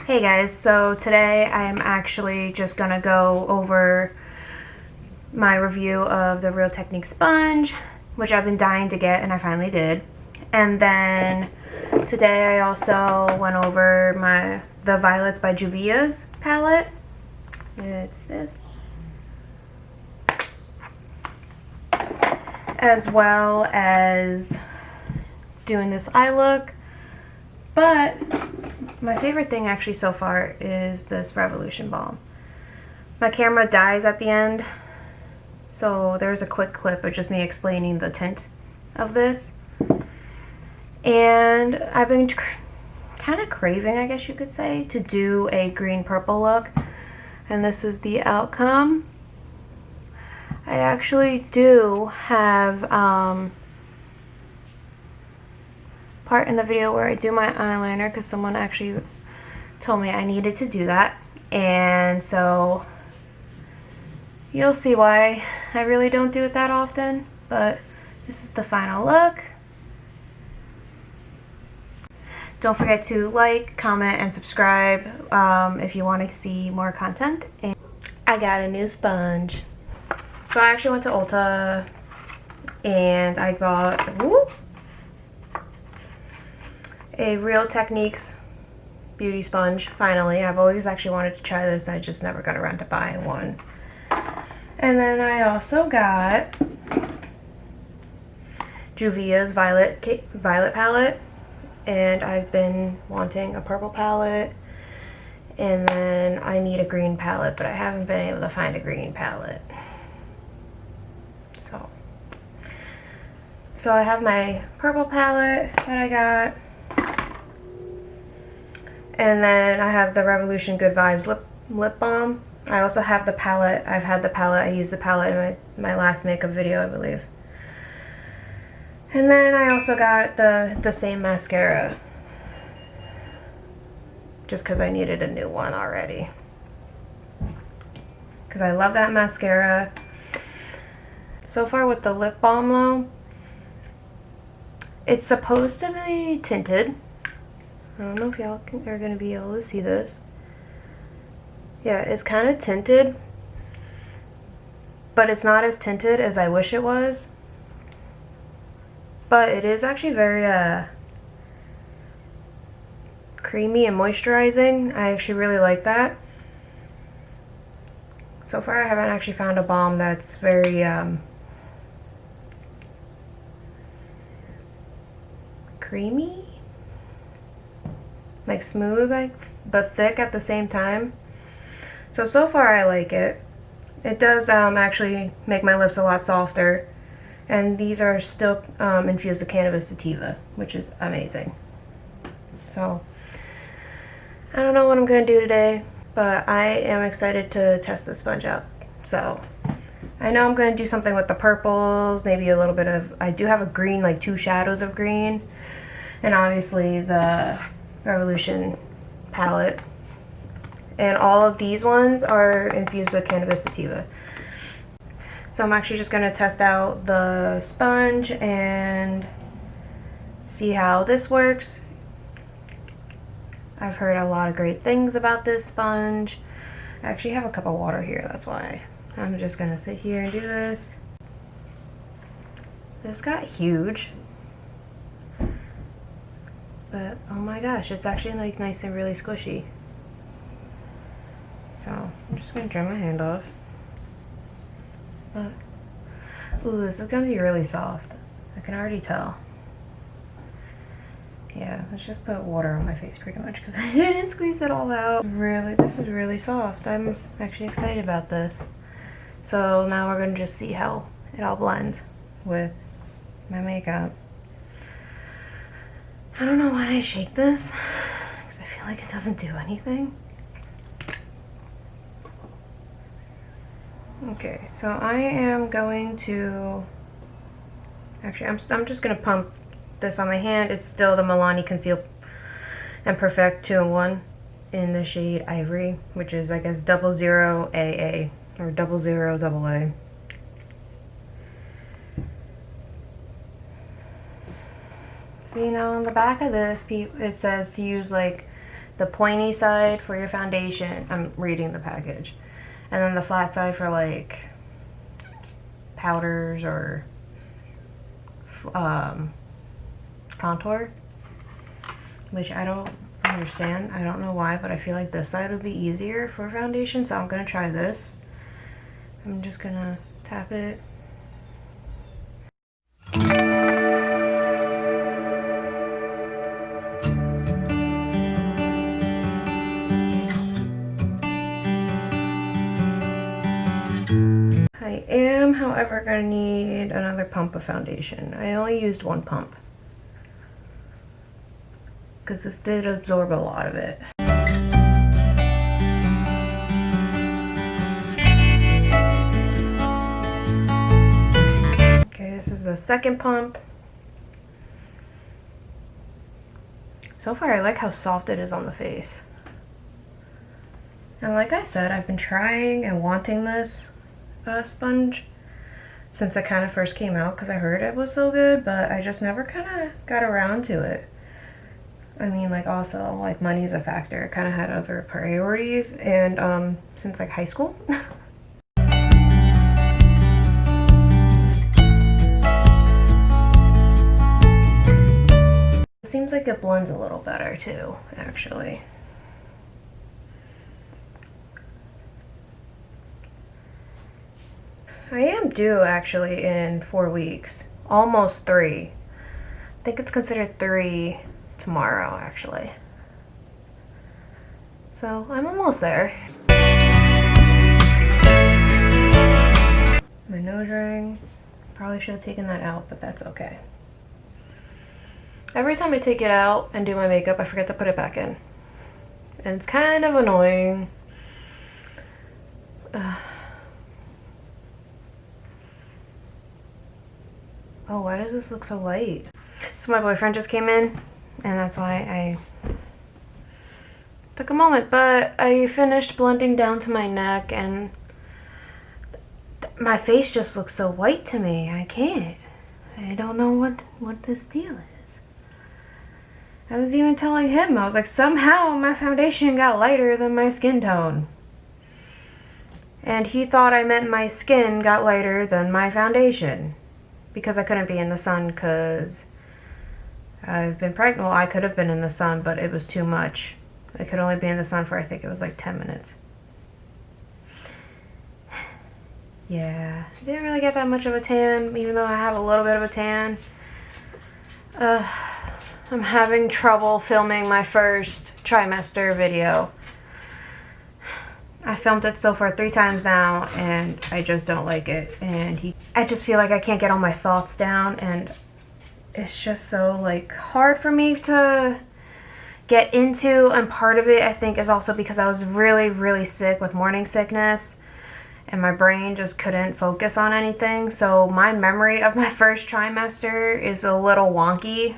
Hey guys, so today I'm actually just gonna go over my review of the Real Technique sponge, which I've been dying to get and I finally did. And then today I also went over the Violets by Juvias palette. It's this. As well as doing this eye look. But my favorite thing actually so far is this Revolution balm. My camera dies at the end, so there's a quick clip of just me explaining the tint of this. And I've been kind of craving, I guess you could say, to do a green purple look. And this is the outcome. I actually do have part in the video where I do my eyeliner because someone actually told me I needed to do that, and so you'll see why I really don't do it that often. But this is the final look. Don't forget to like, comment, and subscribe if you want to see more content. And I got a new sponge. So I actually went to Ulta and I got a Real Techniques beauty sponge. Finally, I've always actually wanted to try this. I just never got around to buying one. And then I also got Juvia's Violet palette, and I've been wanting a purple palette, and then I need a green palette, but I haven't been able to find a green palette. So I have my purple palette that I got. And then I have the Revolution Good Vibes Lip Balm. I also have the palette. I've had the palette. I used the palette in my last makeup video, I believe. And then I also got the same mascara, just because I needed a new one already. Because I love that mascara. So far with the lip balm though, it's supposed to be tinted. I don't know if y'all are going to be able to see this. Yeah, it's kind of tinted, but it's not as tinted as I wish it was. But it is actually very creamy and moisturizing. I actually really like that. So far I haven't actually found a balm that's very creamy, like smooth, but thick at the same time. So far I like it. It does actually make my lips a lot softer, and these are still infused with Cannabis Sativa, which is amazing. So I don't know what I'm going to do today, but I am excited to test this sponge out. So I know I'm going to do something with the purples, maybe a little bit of, I do have a green, like 2 shadows of green, and obviously the Revolution palette. And all of these ones are infused with Cannabis Sativa. So I'm actually just going to test out the sponge and see how this works. I've heard a lot of great things about this sponge. I actually have a cup of water here, that's why. I'm just going to sit here and do this. This got huge. But oh my gosh, it's actually like nice and really squishy. So I'm just gonna dry my hand off. But ooh, this is gonna be really soft. I can already tell. Yeah, let's just put water on my face pretty much because I didn't squeeze it all out. Really, this is really soft. I'm actually excited about this. So now we're gonna just see how it all blends with my makeup. I don't know why I shake this, because I feel like it doesn't do anything. Okay, so I am going to, actually I'm just going to pump this on my hand. It's still the Milani Conceal and Perfect 2-in-1 in the shade Ivory, which is I guess 00AA or 00AA. So, you know, on the back of this, it says to use like the pointy side for your foundation. I'm reading the package. And then the flat side for like powders or contour, which I don't understand. I don't know why, but I feel like this side would be easier for foundation, so I'm gonna try this. I'm just gonna tap it. I am, however, gonna need another pump of foundation. I only used one pump because this did absorb a lot of it. Okay, this is the second pump. So far, I like how soft it is on the face. And like I said, I've been trying and wanting this sponge since it kind of first came out because I heard it was so good, but I just never kind of got around to it. I mean, like, also, like, money's a factor. I kind of had other priorities, and since like high school. It seems like it blends a little better too, actually. I am due actually in 4 weeks, almost 3. I think it's considered 3 tomorrow actually. So I'm almost there. My nose ring, probably should have taken that out, but that's okay. Every time I take it out and do my makeup, I forget to put it back in. And it's kind of annoying. Oh, why does this look so light? So my boyfriend just came in, and that's why I took a moment. But I finished blending down to my neck, and my face just looks so white to me. I can't. I don't know what this deal is. I was even telling him, I was like, somehow my foundation got lighter than my skin tone. And he thought I meant my skin got lighter than my foundation. Because I couldn't be in the sun because I've been pregnant. Well, I could have been in the sun, but it was too much. I could only be in the sun for, I think it was like 10 minutes. Yeah, I didn't really get that much of a tan, even though I have a little bit of a tan. I'm having trouble filming my first trimester video. I filmed it so far 3 times now, and I just don't like it. And I just feel like I can't get all my thoughts down, and it's just so like hard for me to get into. And part of it, I think, is also because I was really sick with morning sickness, and my brain just couldn't focus on anything. So my memory of my first trimester is a little wonky.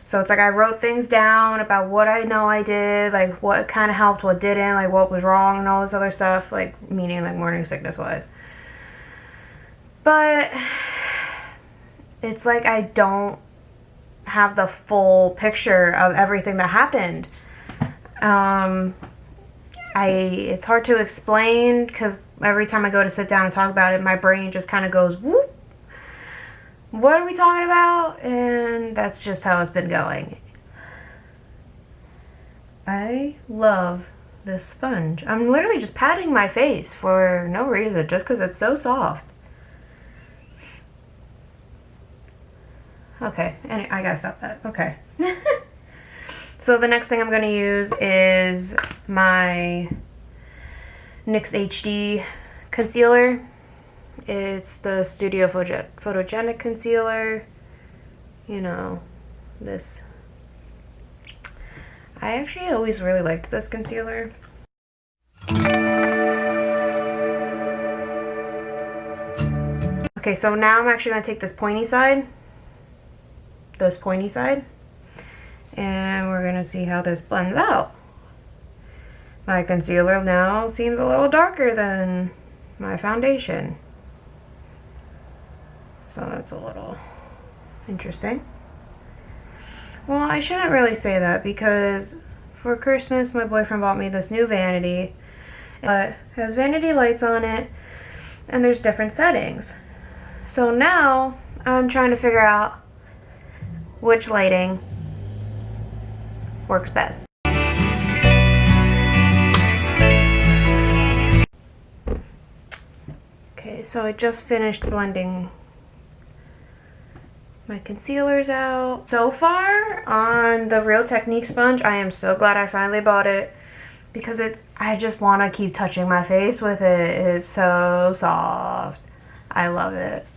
So it's like I wrote things down about what I know I did, like what kind of helped, what didn't, like what was wrong and all this other stuff, like meaning like morning sickness wise. But it's like I don't have the full picture of everything that happened. It's hard to explain because every time I go to sit down and talk about it, my brain just kind of goes whoop. What are we talking about? And that's just how it's been going. I love this sponge. I'm literally just patting my face for no reason, just because it's so soft. Okay, and I gotta stop that. Okay. So the next thing I'm gonna use is my NYX HD concealer. It's the Studio Photogenic concealer. You know, this. I actually always really liked this concealer. Okay, so now I'm actually going to take this pointy side. And we're going to see how this blends out. My concealer now seems a little darker than my foundation. So that's a little interesting. Well, I shouldn't really say that because for Christmas, my boyfriend bought me this new vanity. It has vanity lights on it, and there's different settings. So now I'm trying to figure out which lighting works best. Okay, so I just finished blending my concealers out. So far on the Real Technique sponge, I am so glad I finally bought it because I just want to keep touching my face with it. It's so soft. I love it.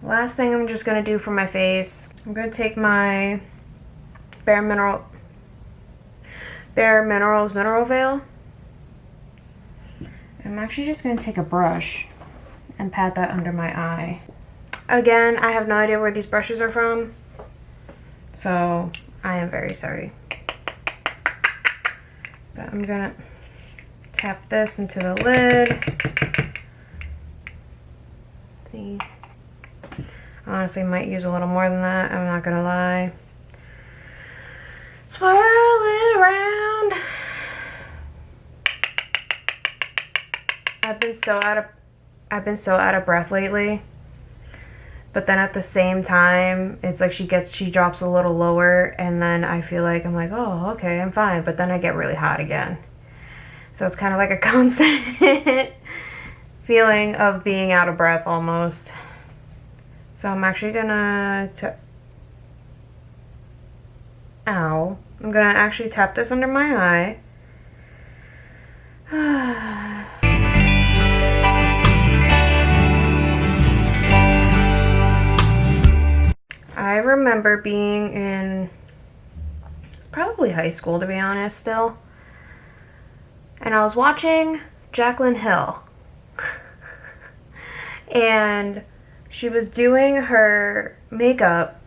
Last thing I'm just going to do for my face, I'm going to take my Bareminerals Mineral Veil. I'm actually just going to take a brush and pat that under my eye. Again, I have no idea where these brushes are from, so I am very sorry. But I'm gonna tap this into the lid. See, honestly, might use a little more than that. I'm not gonna lie. Swirl it around. I've been so out of breath lately. But then at the same time, it's like she drops a little lower, and then I feel like I'm like, oh, okay, I'm fine. But then I get really hot again. So it's kind of like a constant feeling of being out of breath almost. So I'm actually gonna I'm gonna actually tap this under my eye. I remember being in, it's probably high school to be honest still, and I was watching Jaclyn Hill, and she was doing her makeup,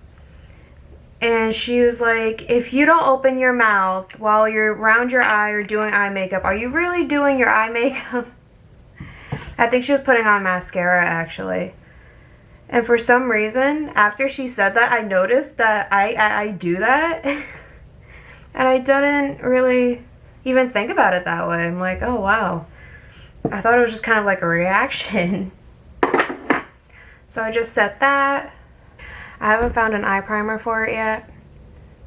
and she was like, if you don't open your mouth while you're around your eye or doing eye makeup, are you really doing your eye makeup? I think she was putting on mascara actually. And for some reason, after she said that, I noticed that I do that. And I didn't really even think about it that way. I'm like, oh wow. I thought it was just kind of like a reaction. So I just set that. I haven't found an eye primer for it yet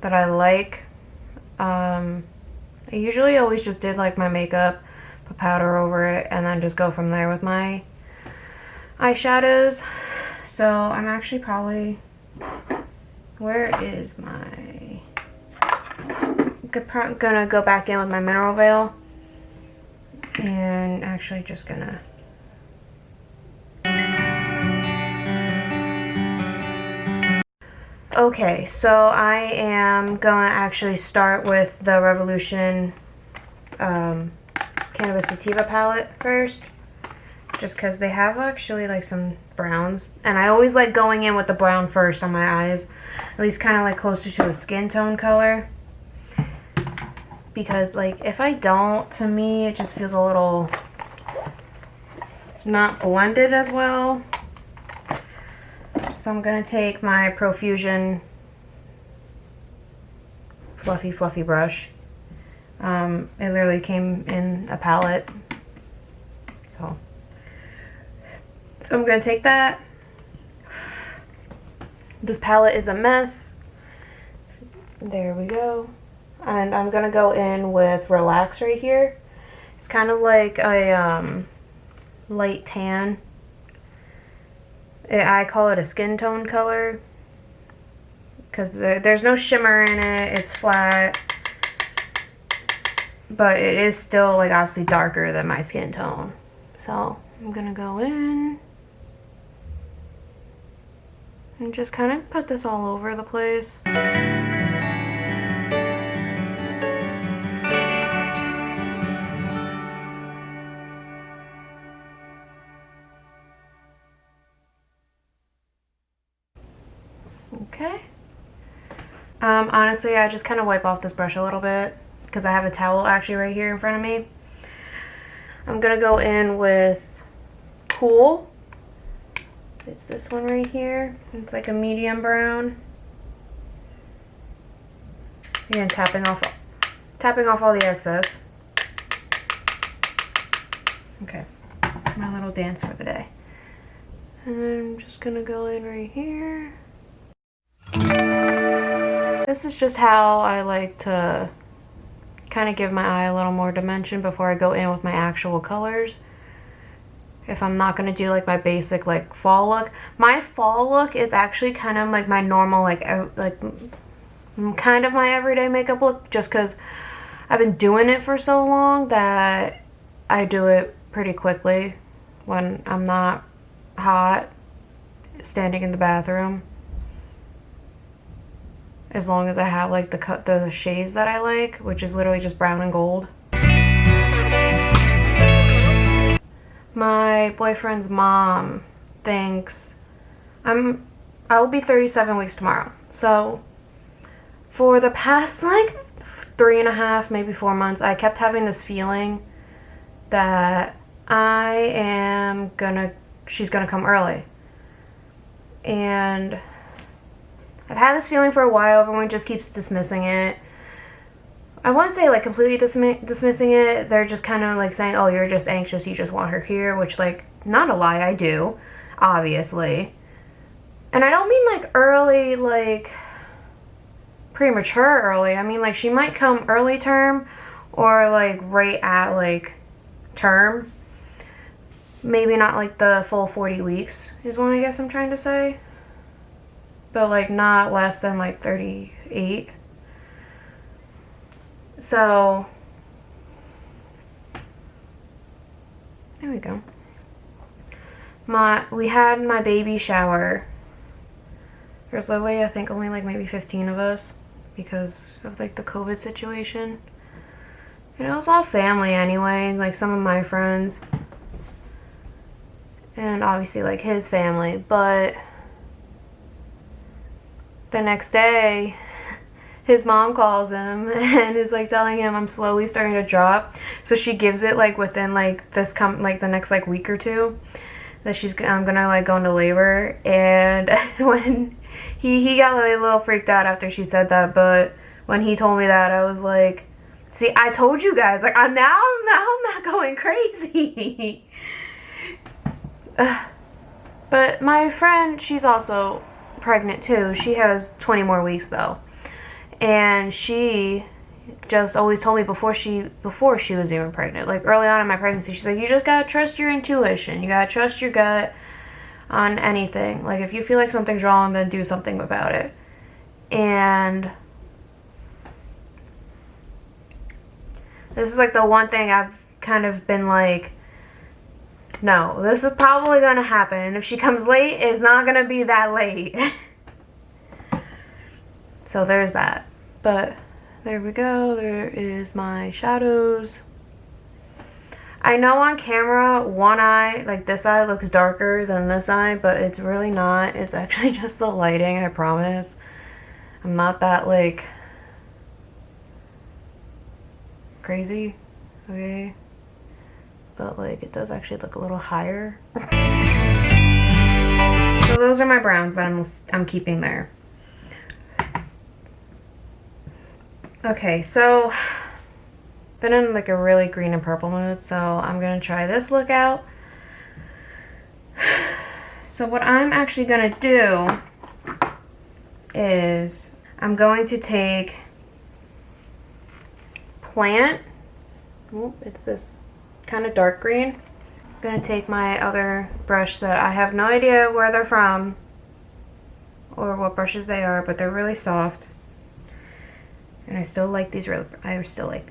that I like. I usually always just did like my makeup, put powder over it, and then just go from there with my eyeshadows. So I'm actually probably, where is my, gonna go back in with my Mineral Veil and actually just gonna, okay, so I am gonna actually start with the Revolution Cannabis Sativa palette first. Just because they have actually like some browns, and I always like going in with the brown first on my eyes, at least kind of like closer to a skin tone color, because like if I don't, to me it just feels a little not blended as well. So I'm gonna take my Profusion fluffy brush. It literally came in a palette, so I'm going to take that. This palette is a mess. There we go. And I'm going to go in with Relax right here. It's kind of like a light tan. I call it a skin tone color because there's no shimmer in it. It's flat. But it is still like obviously darker than my skin tone. So I'm going to go in and just kind of put this all over the place. Okay. Honestly, I just kind of wipe off this brush a little bit because I have a towel actually right here in front of me. I'm gonna go in with Cool. It's this one right here. It's like a medium brown. Again, tapping off tapping off all the excess. Okay, my little dance for the day. And I'm just gonna go in right here. This is just how I like to kind of give my eye a little more dimension before I go in with my actual colors. If I'm not gonna do like my basic like fall look. My fall look is actually kind of like my normal like kind of my everyday makeup look, just because I've been doing it for so long that I do it pretty quickly when I'm not hot standing in the bathroom, as long as I have like the shades that I like, which is literally just brown and gold. My boyfriend's mom thinks I will be 37 weeks tomorrow. So for the past like 3.5, maybe 4 months, I kept having this feeling that she's gonna come early. And I've had this feeling for a while. Everyone just keeps dismissing it. I wouldn't say like completely dismissing it. They're just kind of like saying, oh, you're just anxious, you just want her here, which, like, not a lie, I do, obviously. And I don't mean like early, like premature early. I mean like she might come early term or like right at like term. Maybe not like the full 40 weeks is what I guess I'm trying to say. But like not less than like 38. So there we go. We had my baby shower. There's literally I think only like maybe 15 of us because of like the COVID situation. And it was all family anyway, like some of my friends. And obviously like his family, but the next day his mom calls him and is like telling him I'm slowly starting to drop. So she gives it like within like the next like week or two that I'm gonna like go into labor. And when he got like, a little freaked out after she said that, but when he told me that, I was like, see, I told you guys, like now I'm not going crazy. But my friend, she's also pregnant too. She has 20 more weeks though. And she just always told me before she was even pregnant, like early on in my pregnancy, she's like, you just gotta trust your intuition. You gotta trust your gut on anything. Like if you feel like something's wrong, then do something about it. And this is like the one thing I've kind of been like, no, this is probably gonna happen, and if she comes late, it's not gonna be that late. So there's that. But there we go. There is my shadows. I know on camera one eye, like this eye, looks darker than this eye, but it's really not. It's actually just the lighting, I promise. I'm not that like crazy, okay? But like it does actually look a little higher. So those are my browns that I'm keeping there. Okay, so been in like a really green and purple mood, so I'm gonna try this look out. So what I'm actually gonna do is I'm going to take Plant. Oh, it's this kind of dark green. I'm gonna take my other brush that I have no idea where they're from or what brushes they are, but they're really soft. And I still like these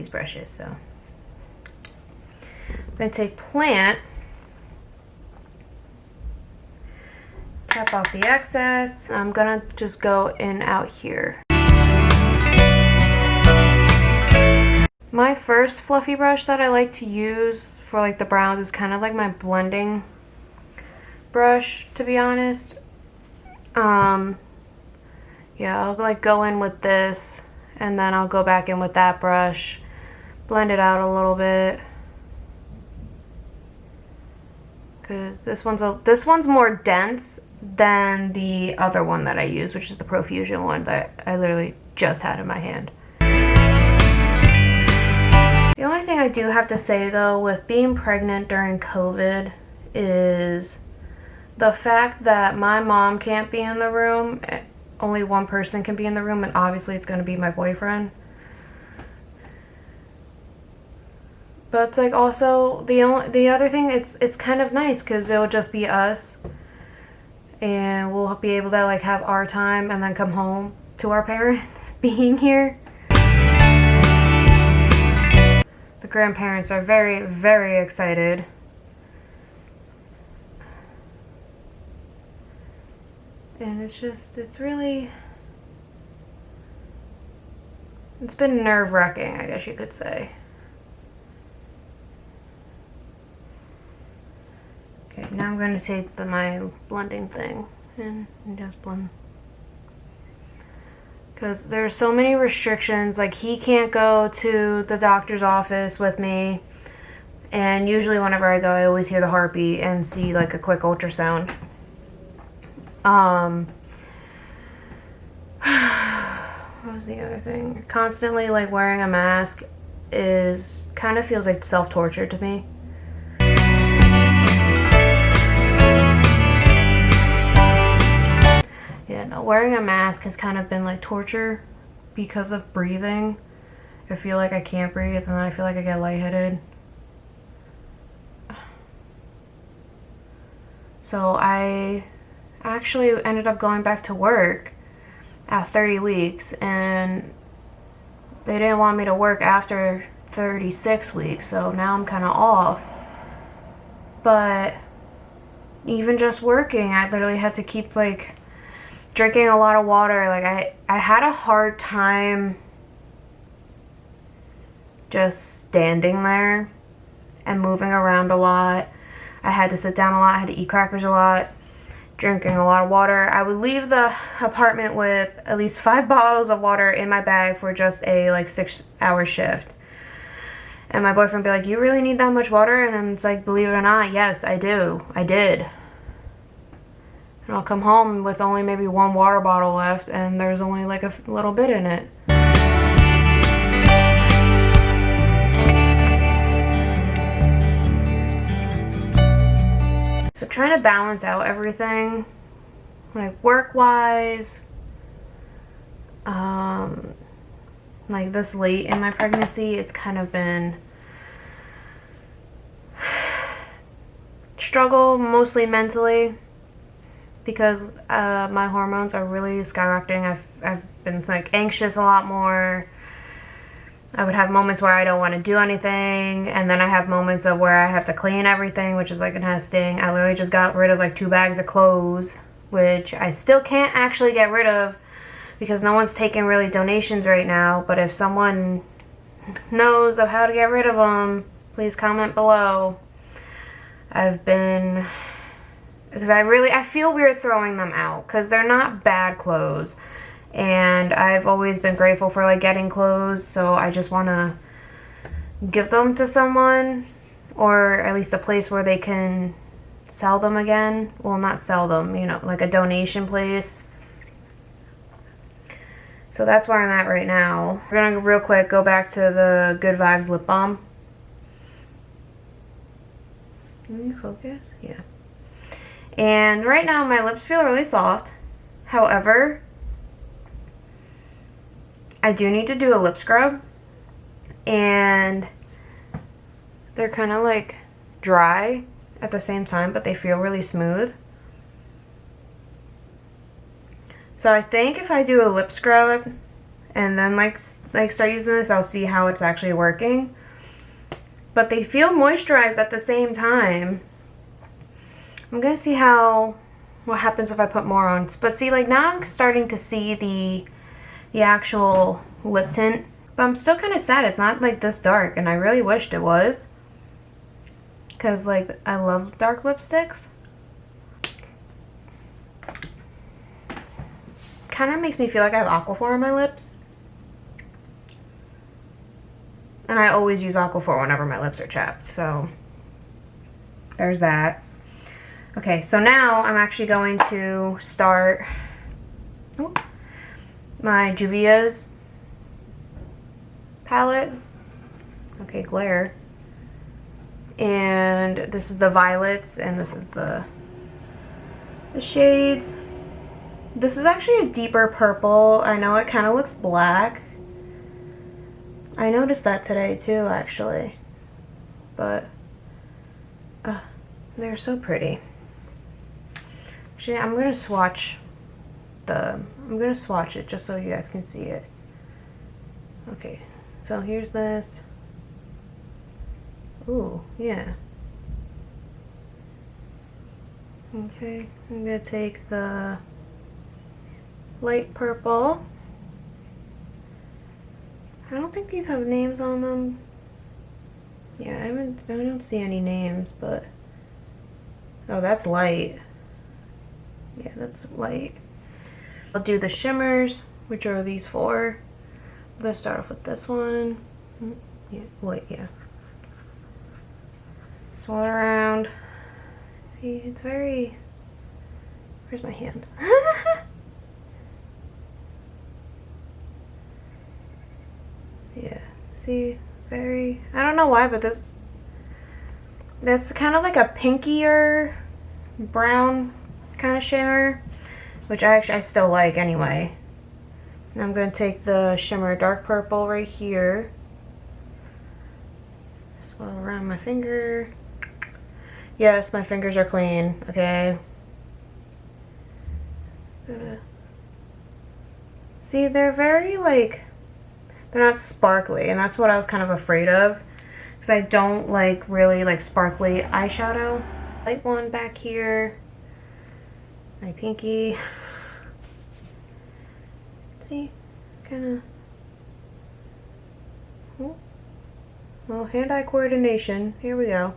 brushes, so I'm gonna take Plant, tap off the excess. I'm gonna just go in out here. My first fluffy brush that I like to use for like the browns is kind of like my blending brush, to be honest. Yeah, I'll like go in with this and then I'll go back in with that brush, blend it out a little bit, because this one's more dense than the other one that I use, which is the Profusion one that I literally just had in my hand. only thing I do have to say though with being pregnant during COVID is the fact that my mom can't be in the room. Only one person can be in the room, and obviously it's going to be my boyfriend. But it's like also the other thing, it's kind of nice because it'll just be us, and we'll be able to like have our time and then come home to our parents being here. The grandparents are very, very excited. And it's been nerve-wracking, I guess you could say. Okay, now I'm going to take my blending thing and just blend. Because there's so many restrictions, like he can't go to the doctor's office with me. And usually whenever I go, I always hear the heartbeat and see like a quick ultrasound. What was the other thing? Constantly like wearing a mask kind of feels like self-torture to me. Yeah, no, wearing a mask has kind of been like torture because of breathing. I feel like I can't breathe and then I feel like I get lightheaded. So I actually ended up going back to work at 30 weeks, and they didn't want me to work after 36 weeks, so now I'm kind of off. But even just working, I literally had to keep like drinking a lot of water. Like I had a hard time just standing there and moving around a lot. I had to sit down a lot, I had to eat crackers a lot, drinking a lot of water. I would leave the apartment with at least 5 bottles of water in my bag for just a like 6-hour shift. And my boyfriend would be like, you really need that much water? And it's like, believe it or not, yes, I do. I did. And I'll come home with only maybe 1 water bottle left, and there's only like a little bit in it. So trying to balance out everything, like work-wise, like this late in my pregnancy, it's kind of been struggle, mostly mentally, because my hormones are really skyrocketing. I've been like anxious a lot more. I would have moments where I don't want to do anything, and then I have moments of where I have to clean everything, which is like a nesting. I literally just got rid of like 2 bags of clothes, which I still can't actually get rid of because no one's taking really donations right now. But if someone knows of how to get rid of them, please comment below. Because I feel weird throwing them out because they're not bad clothes. And I've always been grateful for like getting clothes, so I just want to give them to someone, or at least a place where they can sell them again. Well, not sell them, you know, like a donation place. So that's where I'm at right now. We're gonna real quick go back to the Good Vibes Lip Balm. Can you focus? Yeah. And right now my lips feel really soft. However, I do need to do a lip scrub, and they're kind of like dry at the same time, but they feel really smooth. So I think if I do a lip scrub and then like start using this, I'll see how it's actually working. But they feel moisturized at the same time. I'm gonna see what happens if I put more on. But see, like now I'm starting to see the actual lip tint, but I'm still kind of sad it's not like this dark, and I really wished it was, because like I love dark lipsticks. Kind of makes me feel like I have Aquaphor on my lips, and I always use Aquaphor whenever my lips are chapped, so there's that. Okay, so now I'm actually going to start my Juvias palette. Okay, glare. And this is the violets, and this is the shades. This is actually a deeper purple. I know it kind of looks black. I noticed that today too, actually. But they're so pretty. Actually, I'm gonna swatch it just so you guys can see it. Okay, so here's this. Ooh, yeah. Okay, I'm gonna take the light purple. I don't think these have names on them. Yeah, I don't see any names, but oh, that's light. Yeah, that's light. I'll do the shimmers, which are these four. I'm gonna start off with this one. Yeah, wait, yeah. Swirl it around. See, it's very. Where's my hand? Yeah, see, very. I don't know why, but that's kind of like a pinkier brown kind of shimmer, which I still like anyway. And I'm gonna take the shimmer dark purple right here. Swirl around my finger. Yes, my fingers are clean, okay? See, they're very like, they're not sparkly, and that's what I was kind of afraid of, because I don't like really like sparkly eyeshadow. Light one back here, my pinky. See, kind of. Well, hand-eye coordination. Here we go.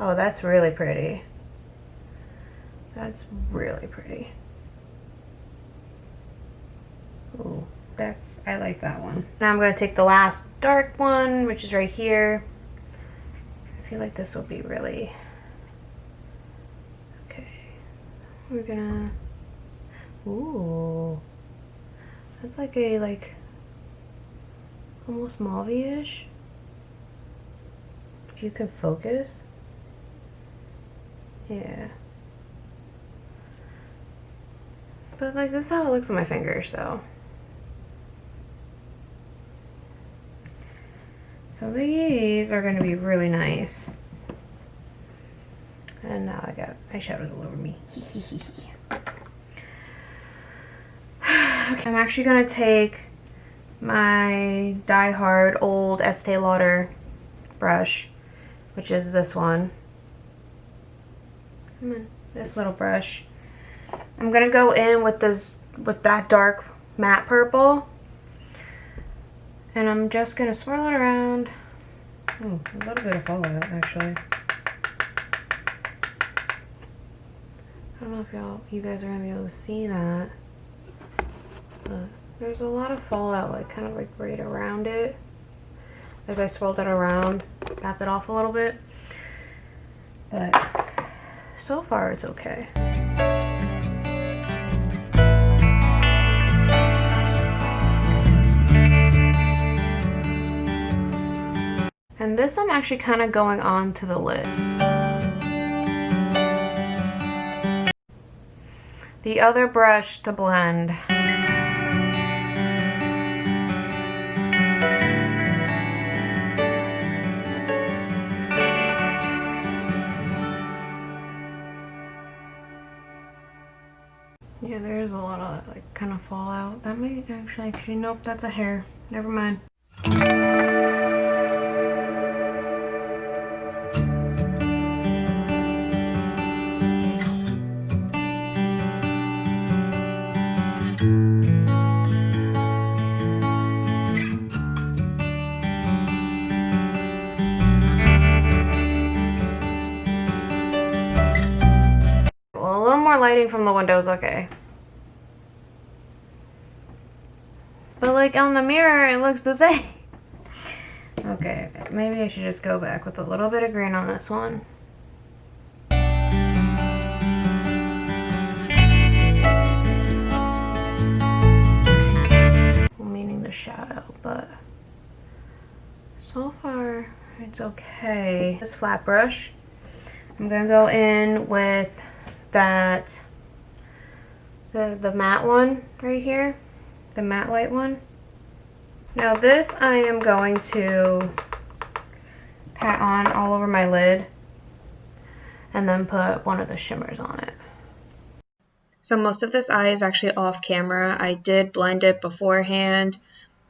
Oh, that's really pretty. That's really pretty. Ooh, I like that one. Now I'm going to take the last dark one, which is right here. I feel like this will be really... Okay. We're gonna... Ooh. That's like a, almost mauve-ish. If you can focus. Yeah. But like, this is how it looks on my finger, so. So these are going to be really nice. And now I got eyeshadows all over me. Okay, I'm actually going to take my Die Hard old Estee Lauder brush, which is this one. Come on, this little brush. I'm gonna go in with that dark matte purple, and I'm just gonna swirl it around. Ooh, a little bit of fallout actually. I don't know if you guys are gonna be able to see that, but there's a lot of fallout, like kind of like right around it. As I swirled it around, tap it off a little bit, but so far it's okay. And this I'm actually kind of going on to the lid. The other brush to blend. Yeah, there is a lot of like kind of fallout. That might actually, nope, that's a hair. Never mind. Lighting from the window is okay, but like on the mirror it looks the same. Okay, maybe I should just go back with a little bit of green on this one. Meaning the shadow, but So far, it's okay. This flat brush, I'm gonna go in with that, the matte one right here, the matte light one. Now this I am going to pat on all over my lid and then put one of the shimmers on it. So most of this eye is actually off camera. I did blend it beforehand,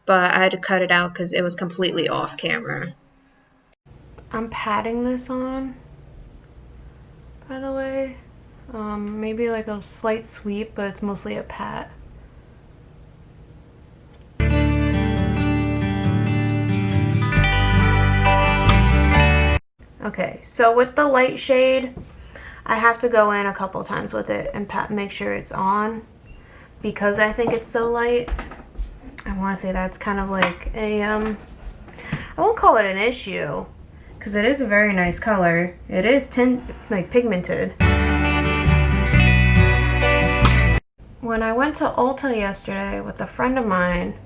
but I had to cut it out because it was completely off camera. I'm patting this on, by the way. Maybe like a slight sweep, but it's mostly a pat. Okay, so with the light shade, I have to go in a couple times with it and make sure it's on, because I think it's so light. I want to say that's kind of like a, I won't call it an issue, because it is a very nice color. It is like pigmented. When I went to Ulta yesterday with a friend of mine,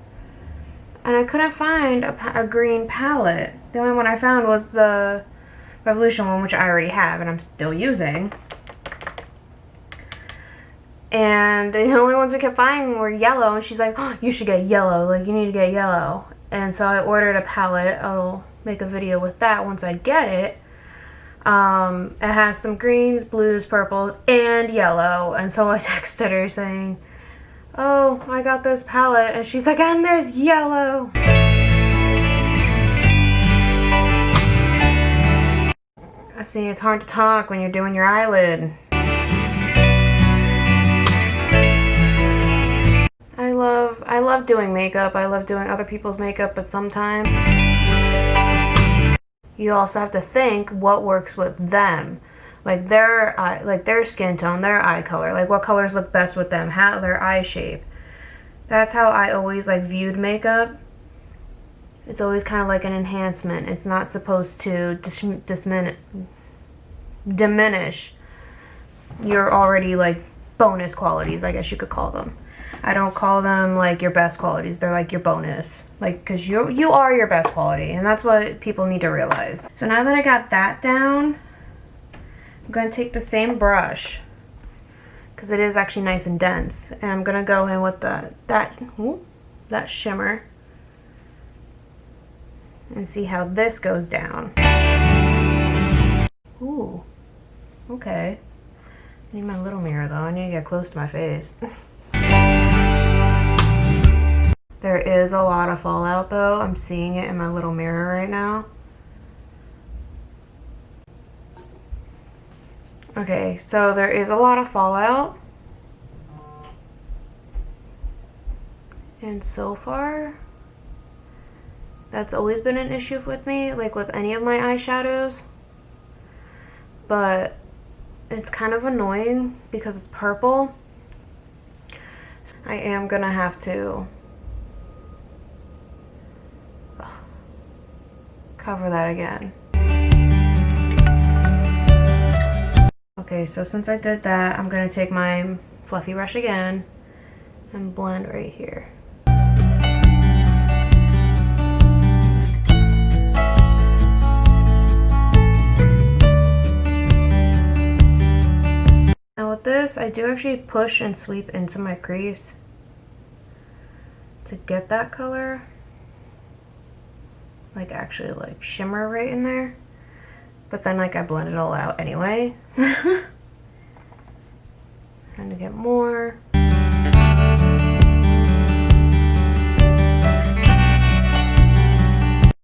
and I couldn't find a green palette. The only one I found was the Revolution one, which I already have and I'm still using. And the only ones we kept finding were yellow, and she's like, oh, you should get yellow, like you need to get yellow. And so I ordered a palette. I'll make a video with that once I get it. It has some greens, blues, purples, and yellow. And so I texted her saying, oh, I got this palette, and she's like, and there's yellow. I see, it's hard to talk when you're doing your eyelid. I love doing makeup. I love doing other people's makeup, but sometimes you also have to think what works with them, like their skin tone, their eye color, like what colors look best with them, how their eye shape. That's how I always like viewed makeup. It's always kind of like an enhancement. It's not supposed to diminish your already like bonus qualities, I guess you could call them. I don't call them like your best qualities. They're like your bonus, like, because you are your best quality, and that's what people need to realize. So now that I got that down, I'm going to take the same brush, because it is actually nice and dense, and I'm going to go in with that shimmer and see how this goes down. Ooh, okay. I need my little mirror though. I need to get close to my face. There is a lot of fallout though. I'm seeing it in my little mirror right now. Okay, so there is a lot of fallout. And so far, that's always been an issue with me, like with any of my eyeshadows. But it's kind of annoying because it's purple. I am gonna have to cover that again. Okay, so since I did that, I'm gonna take my fluffy brush again and blend right here. Now with this, I do actually push and sweep into my crease to get that color. Like actually like shimmer right in there. But then like I blend it all out anyway. Trying to get more.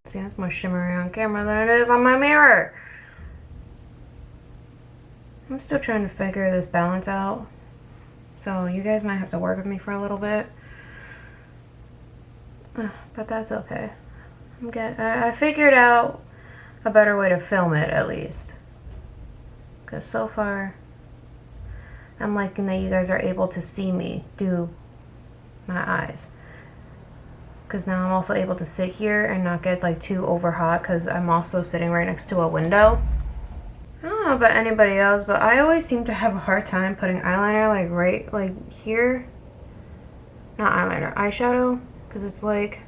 See, that's more shimmery on camera than it is on my mirror. I'm still trying to figure this balance out. So you guys might have to work with me for a little bit. But that's okay. I figured out a better way to film it at least. Because so far, I'm liking that you guys are able to see me do my eyes. Because now I'm also able to sit here and not get like too over hot, because I'm also sitting right next to a window. I don't know about anybody else, but I always seem to have a hard time putting eyeliner like right like here. Not eyeliner, eyeshadow. Because it's like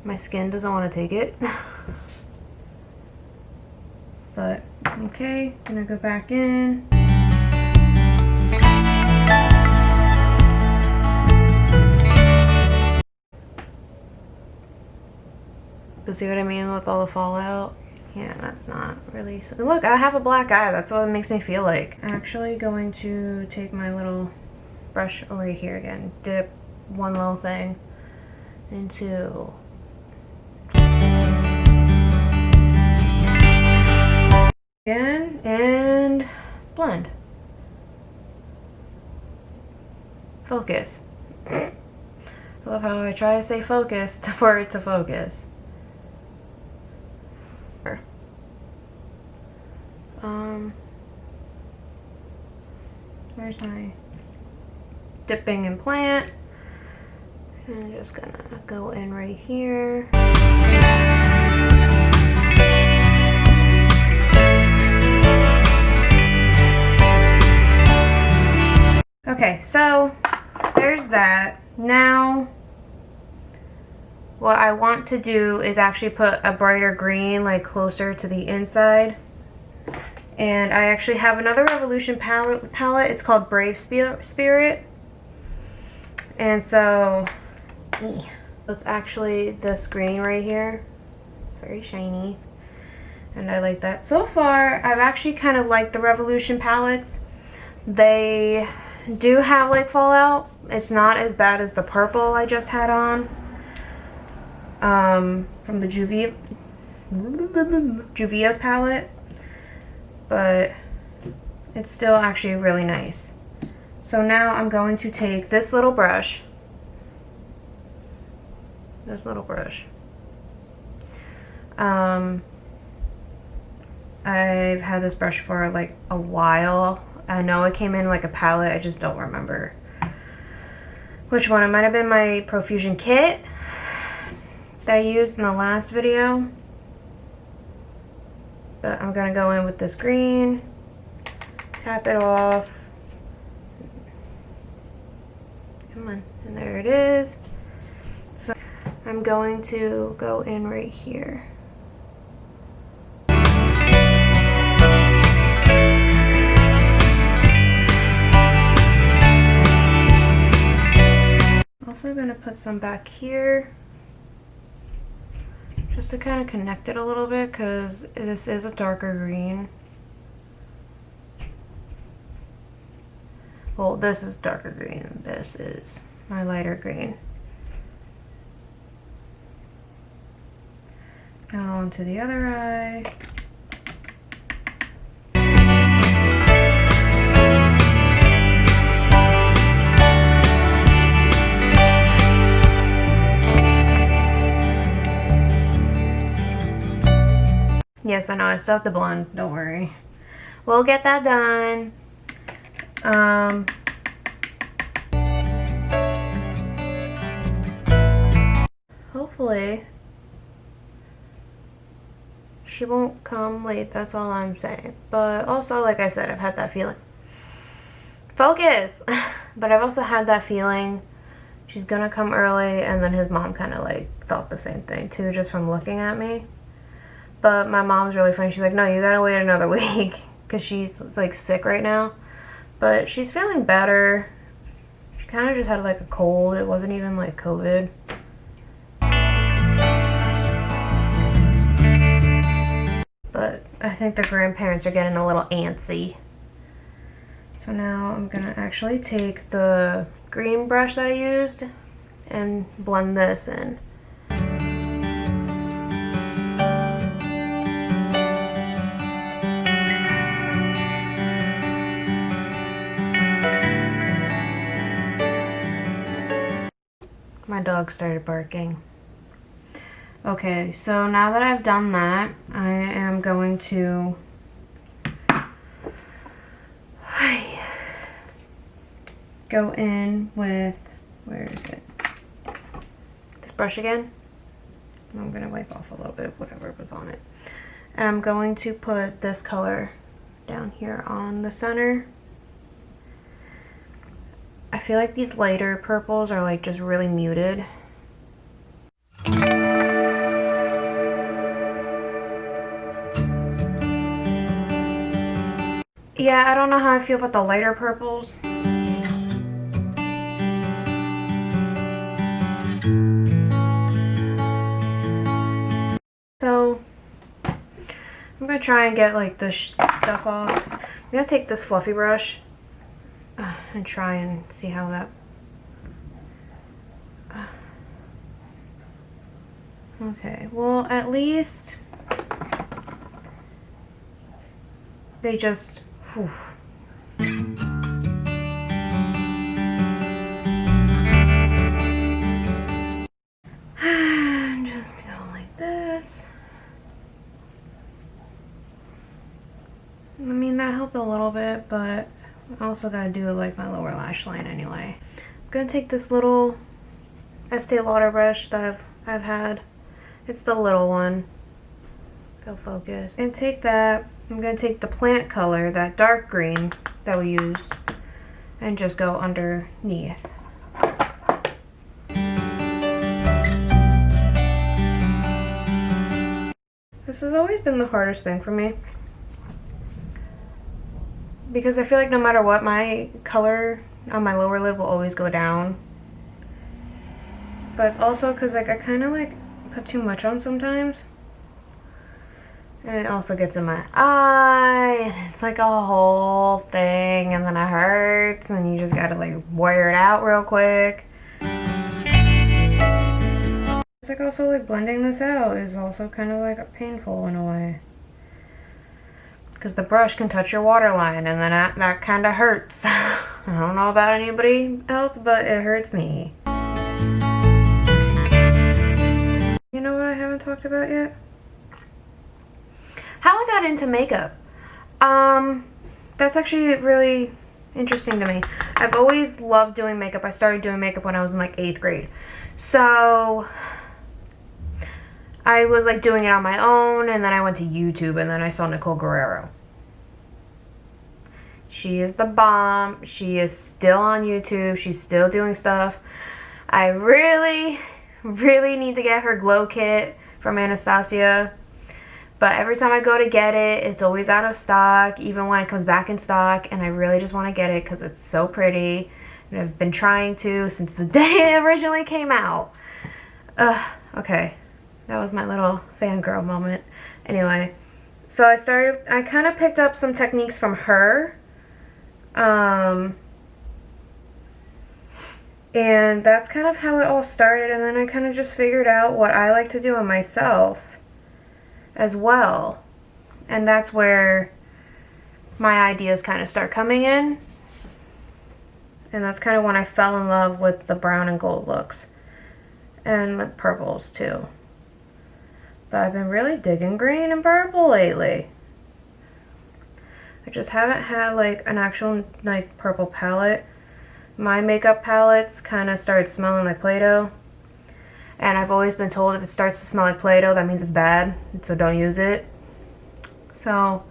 My skin doesn't want to take it. But, okay, gonna go back in. You see what I mean with all the fallout? Yeah, that's not really... So look, I have a black eye. That's what it makes me feel like. I'm actually going to take my little brush over here again. Dip one little thing into... again, and blend. Focus. I love how I try to say focus for it to focus. Where's my dipping and plant? I'm just gonna go in right here. Okay, so there's that. Now, what I want to do is actually put a brighter green, like closer to the inside. And I actually have another Revolution palette. It's called Brave Spirit. And so, it's actually this green right here. It's very shiny. And I like that. So far, I've actually kind of liked the Revolution palettes. They do have like fallout. It's not as bad as the purple I just had on. From the Juvias palette. But it's still actually really nice. So now I'm going to take this little brush. I've had this brush for like a while. I know it came in like a palette, I just don't remember which one. It might have been my Profusion kit that I used in the last video. But I'm gonna go in with this green, tap it off. Come on, and there it is. So I'm going to go in right here. Also gonna put some back here, just to kind of connect it a little bit, because this is a darker green. Well, this is darker green. This is my lighter green. Now onto the other eye. Yes, I know, I still have to blend, don't worry. We'll get that done. Hopefully, she won't come late, that's all I'm saying. But also, like I said, I've had that feeling. Focus! But I've also had that feeling she's gonna come early, and then his mom kind of like felt the same thing too, just from looking at me. But my mom's really funny. She's like, no, you gotta wait another week, because she's like sick right now. But she's feeling better. She kind of just had like a cold. It wasn't even like COVID. But I think the grandparents are getting a little antsy. So now I'm gonna actually take the green brush that I used and blend this in. My dog started barking. Okay, so now that I've done that, I am going to go in with, where is it? This brush again. I'm gonna wipe off a little bit of whatever was on it. And I'm going to put this color down here on the center. I feel like these lighter purples are like just really muted. yeah, I don't know how I feel about the lighter purples. So I'm gonna try and get like the stuff off. I'm gonna take this fluffy brush and try and see how that. Okay, well, at least they just. Whew. Just go like this. I mean, that helped a little bit, but I also gotta do like my lower lash line anyway. I'm gonna take this little Estee Lauder brush that I've had. It's the little one. Go focus. And take that. I'm gonna take the plant color, that dark green that we used, and just go underneath. This has always been the hardest thing for me, because I feel like no matter what, my color on my lower lid will always go down. But it's also because like I kind of like put too much on sometimes, and it also gets in my eye, and it's like a whole thing, and then it hurts, and you just gotta like wear it out real quick. It's like also like blending this out is also kind of like painful in a way, because the brush can touch your waterline, and then that kind of hurts. I don't know about anybody else, but it hurts me. You know what I haven't talked about yet? How I got into makeup. That's actually really interesting to me. I've always loved doing makeup. I started doing makeup when I was in like 8th grade. So I was like doing it on my own, and then I went to YouTube, and then I saw Nicole Guerrero. She is the bomb. She is still on YouTube. She's still doing stuff. I really need to get her glow kit from Anastasia, but every time I go to get it, it's always out of stock, even when it comes back in stock, and I really just want to get it because it's so pretty, and I've been trying to since the day it originally came out. Okay, that was my little fangirl moment. Anyway, so I kind of picked up some techniques from her, and that's kind of how it all started, and then I kind of just figured out what I like to do on myself as well. And that's where my ideas kind of start coming in. And that's kind of when I fell in love with the brown and gold looks. And the purples too. But I've been really digging green and purple lately. I just haven't had like an actual like purple palette. My makeup palettes kind of started smelling like Play-Doh, and I've always been told if it starts to smell like Play-Doh, that means it's bad, so don't use it. So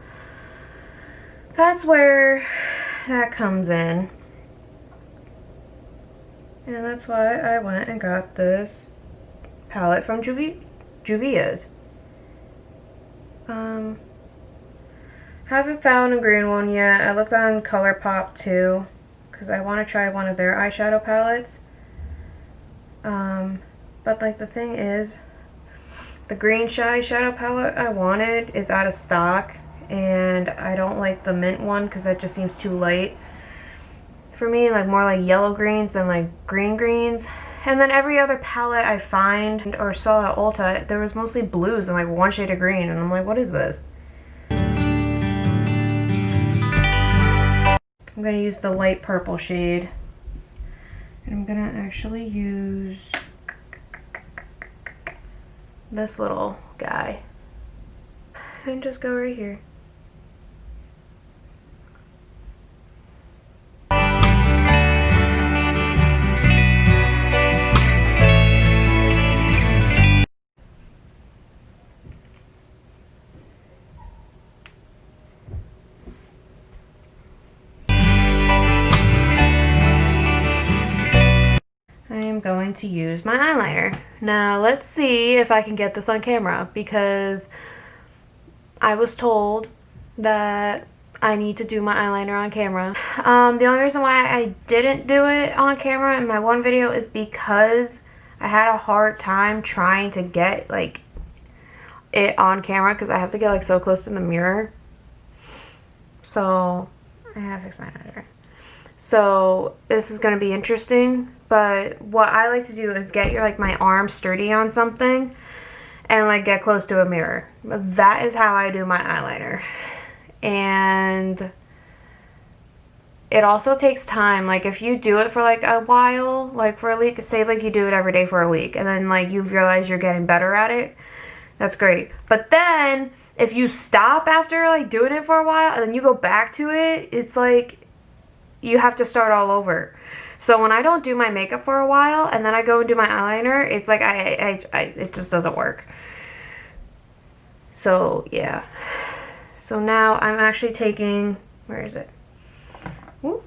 that's where that comes in, and that's why I went and got this palette from Juvias. Haven't found a green one yet. I looked on ColourPop too, because I want to try one of their eyeshadow palettes. But like the thing is, the green eyeshadow palette I wanted is out of stock, and I don't like the mint one because that just seems too light for me, like more like yellow greens than like green greens. And then every other palette I find or saw at Ulta, there was mostly blues and like one shade of green, and I'm like, what is this? I'm going to use the light purple shade, and I'm going to actually use this little guy and just go right here. Going to use my eyeliner. Now let's see if I can get this on camera, because I was told that I need to do my eyeliner on camera. The only reason why I didn't do it on camera in my one video is because I had a hard time trying to get like it on camera because I have to get like so close to the mirror. So I have fixed my eyeliner. So this is going to be interesting, but what I like to do is get your like my arm sturdy on something and like get close to a mirror. That is how I do my eyeliner. And it also takes time. Like if you do it for like a while, like for a week, say like you do it every day for a week and then like you realize you're getting better at it, that's great. But then if you stop after like doing it for a while and then you go back to it, it's like you have to start all over. So when I don't do my makeup for a while and then I go and do my eyeliner, it's like it just doesn't work. So yeah. So now I'm actually taking, where is it? Ooh.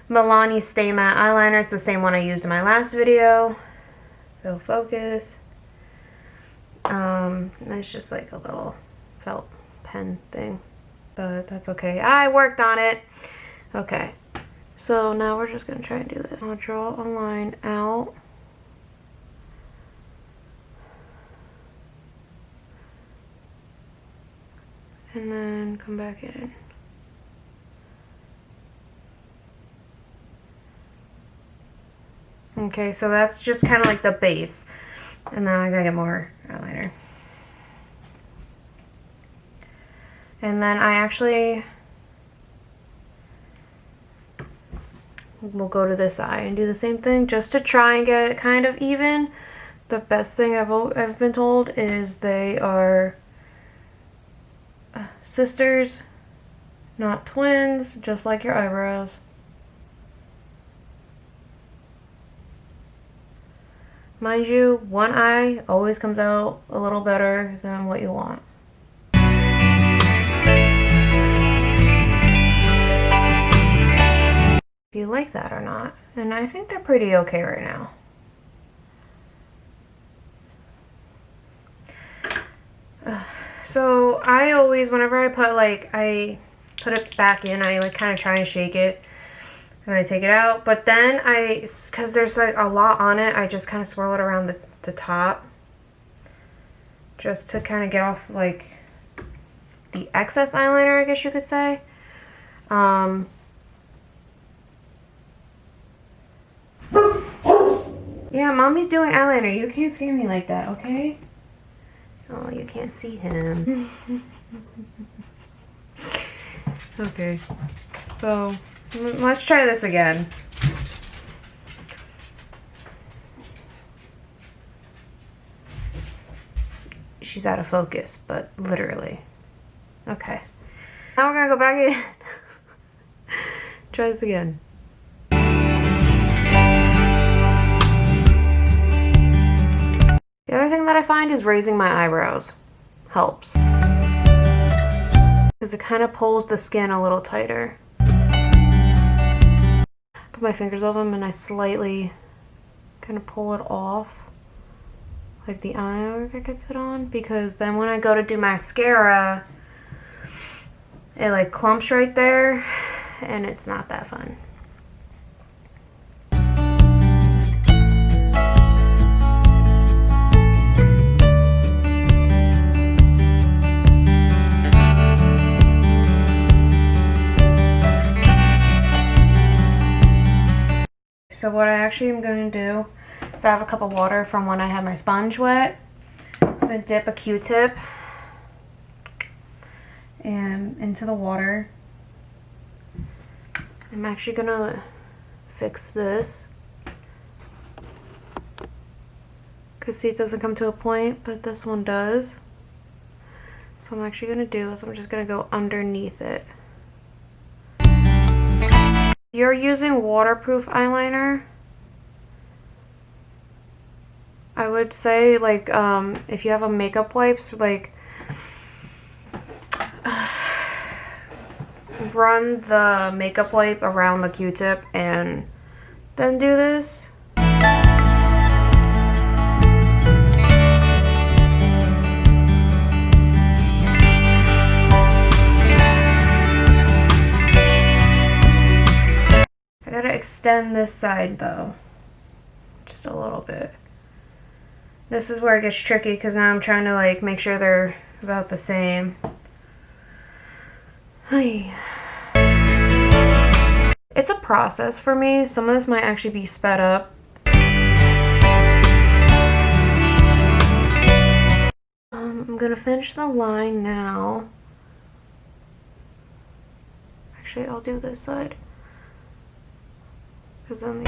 Milani Stay Matte eyeliner. It's the same one I used in my last video. It'll focus. It's just like a little felt pen thing, but that's okay. I worked on it. Okay, so now we're just gonna try and do this. I'll draw a line out. And then come back in. Okay, so that's just kind of like the base. And then I gotta get more eyeliner. And then I actually will go to this eye and do the same thing just to try and get it kind of even. The best thing I've been told is they are sisters, not twins, just like your eyebrows. Mind you, one eye always comes out a little better than what you want. If you like that or not. And I think they're pretty okay right now. So I always, whenever I put it back in, I like kind of try and shake it. And I take it out, but then because there's like a lot on it, I just kind of swirl it around the top just to kind of get off like the excess eyeliner, I guess you could say. Yeah, mommy's doing eyeliner. You can't scare me like that, okay? Oh, you can't see him. Okay, so let's try this again. She's out of focus, but literally. Okay. Now we're gonna go back in. Try this again. The other thing that I find is raising my eyebrows helps. Because it kind of pulls the skin a little tighter. Put my fingers over them and I slightly kind of pull it off, like the eyeliner that gets it on, because then when I go to do mascara, it like clumps right there and it's not that fun. So what I actually am going to do is I have a cup of water from when I had my sponge wet. I'm going to dip a Q-tip and into the water. I'm actually going to fix this. Because see, it doesn't come to a point, but this one does. So what I'm actually going to do is I'm just going to go underneath it. You're using waterproof eyeliner, I would say, like, if you have a makeup wipes, like, run the makeup wipe around the Q-tip and then do this. extend this side though. Just a little bit. This is where it gets tricky because now I'm trying to like make sure they're about the same. Hi. It's a process for me. Some of this might actually be sped up. I'm gonna finish the line now. Actually, I'll do this side. Because then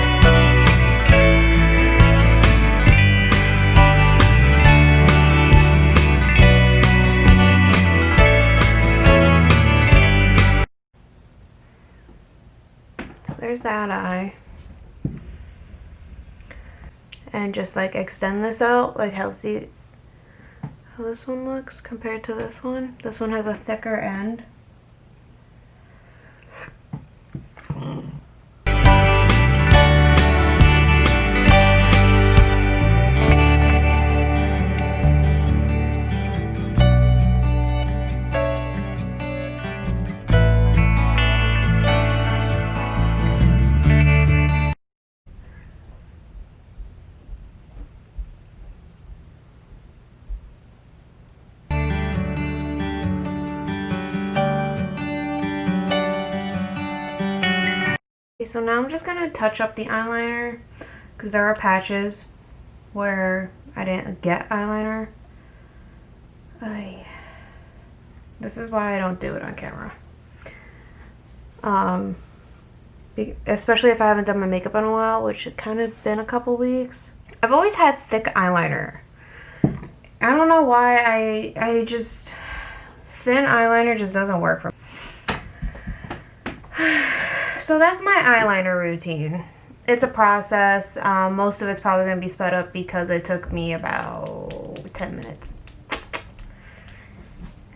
there's that eye. And just like extend this out, like how see how this one looks compared to this one. This one has a thicker end. So now I'm just going to touch up the eyeliner because there are patches where I didn't get eyeliner. This is why I don't do it on camera. Especially if I haven't done my makeup in a while, which it kind of been a couple weeks. I've always had thick eyeliner. I don't know why I just, thin eyeliner just doesn't work for me. So that's my eyeliner routine. It's a process. Most of it's probably going to be sped up because it took me about 10 minutes.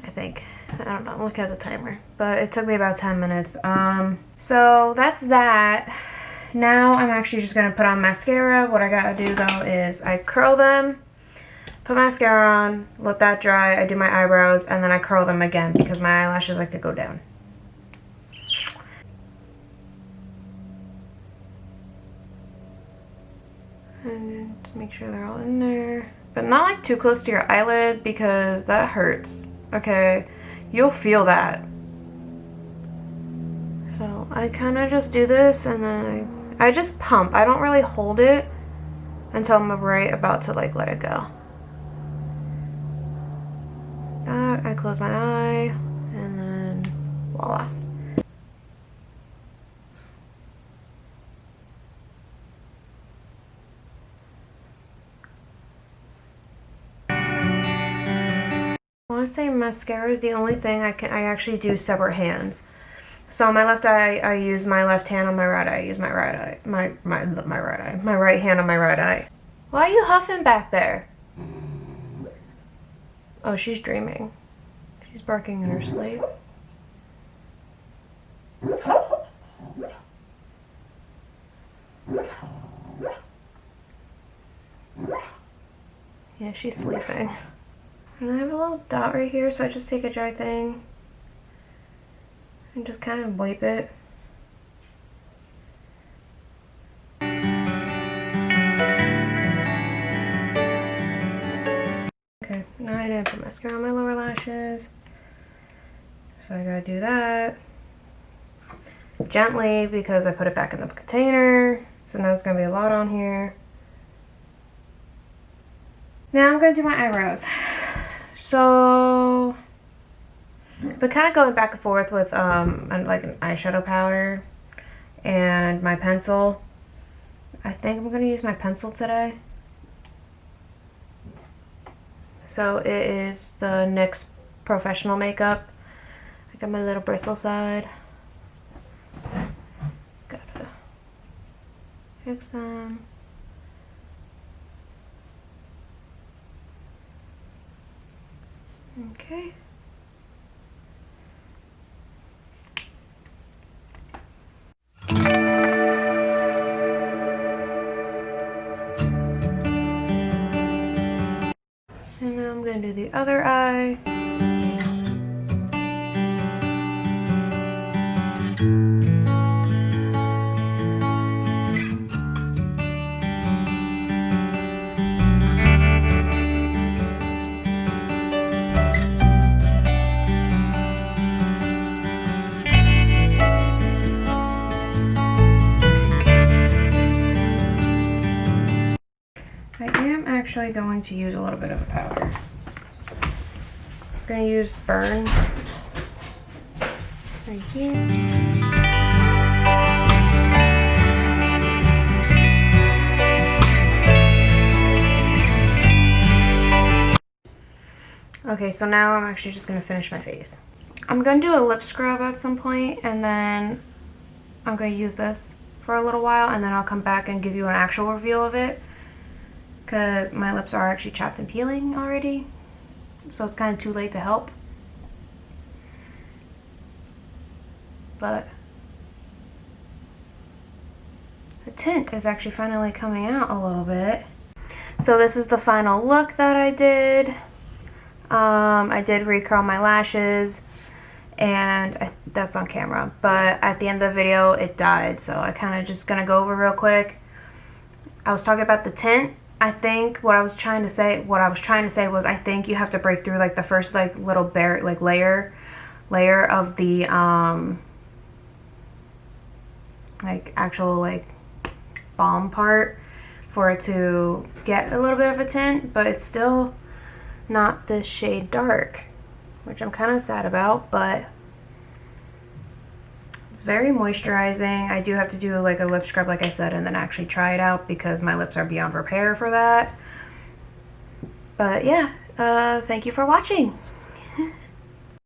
I think. I don't know. I'm looking at the timer. But it took me about 10 minutes. So that's that. Now I'm actually just going to put on mascara. What I got to do though is I curl them, put mascara on, let that dry. I do my eyebrows and then I curl them again because my eyelashes like to go down. And just make sure they're all in there. But not like too close to your eyelid because that hurts. Okay, you'll feel that. So I kind of just do this and then I just pump. I don't really hold it until I'm right about to like let it go. I close my eye and then voila. I want to say mascara is the only thing I actually do separate hands. So on my left eye, I use my left hand. On my right eye, I use my right eye. My right eye. My right hand on my right eye. Why are you huffing back there? Oh, she's dreaming. She's barking in her sleep. Yeah, she's sleeping. And I have a little dot right here, so I just take a dry thing and just kind of wipe it. Okay, now I didn't put mascara on my lower lashes, so I gotta do that gently because I put it back in the container. So now it's gonna be a lot on here. Now I'm gonna do my eyebrows. So, but kind of going back and forth with like an eyeshadow powder and my pencil. I think I'm gonna use my pencil today. So it is the NYX Professional Makeup. I got my little bristle side. Gotta fix them. Okay. And now I'm going to do the other eye. actually going to use a little bit of a powder. I'm going to use Burn right here. Okay, so now I'm actually just going to finish my face. I'm going to do a lip scrub at some point, and then I'm going to use this for a little while, and then I'll come back and give you an actual reveal of it, because my lips are actually chapped and peeling already, so it's kind of too late to help. But the tint is actually finally coming out a little bit. So this is the final look that I did. I did recurl my lashes, and that's on camera, but at the end of the video it died, so I kind of just gonna go over real quick. I was talking about the tint. I think what I was trying to say was I think you have to break through like the first like little layer of the like actual like balm part for it to get a little bit of a tint, but it's still not this shade dark, which I'm kind of sad about, but it's very moisturizing. I do have to do like a lip scrub, like I said, and then actually try it out because my lips are beyond repair for that. But yeah, thank you for watching.